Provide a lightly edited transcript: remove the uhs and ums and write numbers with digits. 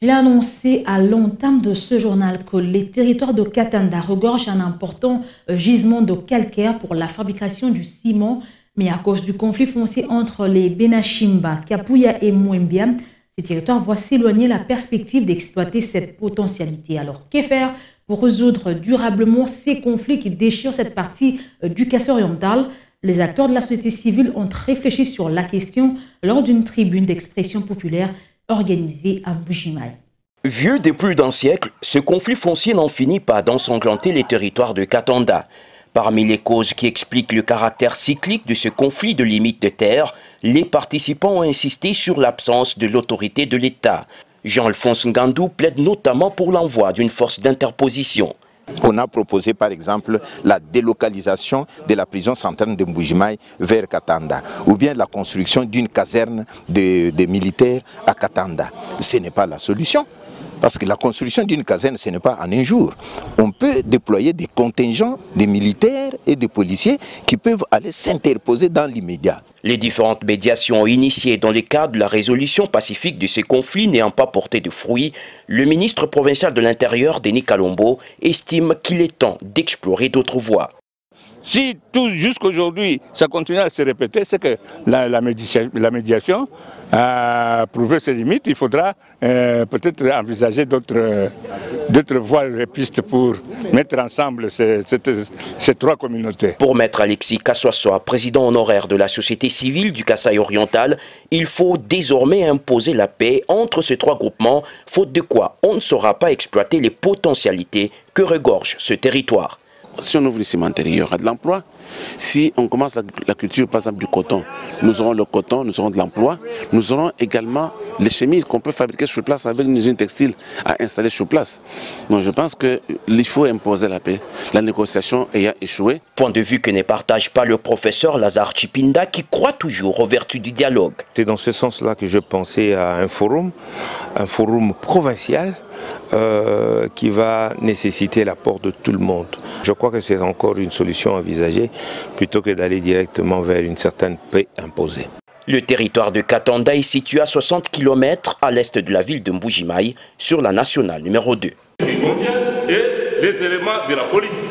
Il a annoncé à l'entame de ce journal que les territoires de Katanda regorgent un important gisement de calcaire pour la fabrication du ciment, mais à cause du conflit foncier entre les Benachimba, Kapuya et Mwembia, ces territoires voient s'éloigner la perspective d'exploiter cette potentialité. Alors, que faire pour résoudre durablement ces conflits qui déchirent cette partie du Kassai oriental? Les acteurs de la société civile ont réfléchi sur la question lors d'une tribune d'expression populaire organisée à Mbuji-Mayi. Vieux de plus d'un siècle, ce conflit foncier n'en finit pas d'ensanglanter les territoires de Katanda. Parmi les causes qui expliquent le caractère cyclique de ce conflit de limite de terre, les participants ont insisté sur l'absence de l'autorité de l'État. Jean-Alphonse Ngandou plaide notamment pour l'envoi d'une force d'interposition. On a proposé par exemple la délocalisation de la prison centrale de Mbuji-Mayi vers Katanda, ou bien la construction d'une caserne de militaires à Katanda. Ce n'est pas la solution, parce que la construction d'une caserne, ce n'est pas en un jour. On peut déployer des contingents de militaires et de policiers qui peuvent aller s'interposer dans l'immédiat. Les différentes médiations initiées dans le cadre de la résolution pacifique de ces conflits n'ayant pas porté de fruits, le ministre provincial de l'Intérieur, Denis Kalombo, estime qu'il est temps d'explorer d'autres voies. Si jusqu'à aujourd'hui ça continue à se répéter, c'est que la médiation a prouvé ses limites. Il faudra peut-être envisager d'autres voies et pistes pour mettre ensemble ces trois communautés. Pour Maître Alexis Kassoassoa, président honoraire de la société civile du Kassai oriental, il faut désormais imposer la paix entre ces trois groupements, faute de quoi on ne saura pas exploiter les potentialités que regorge ce territoire. Si on ouvre le cimenterie, il y aura de l'emploi. Si on commence la culture, par exemple, du coton, nous aurons le coton, nous aurons de l'emploi. Nous aurons également les chemises qu'on peut fabriquer sur place avec une usine textile à installer sur place. Donc je pense qu'il faut imposer la paix. La négociation ayant échoué. Point de vue que ne partage pas le professeur Lazare Chipinda qui croit toujours aux vertus du dialogue. C'est dans ce sens-là que je pensais à un forum provincial qui va nécessiter l'apport de tout le monde. Je crois que c'est encore une solution envisagée plutôt que d'aller directement vers une certaine paix imposée. Le territoire de Katanda est situé à 60 km à l'est de la ville de Mbuji-Mayi sur la nationale numéro 2. Et les éléments de la police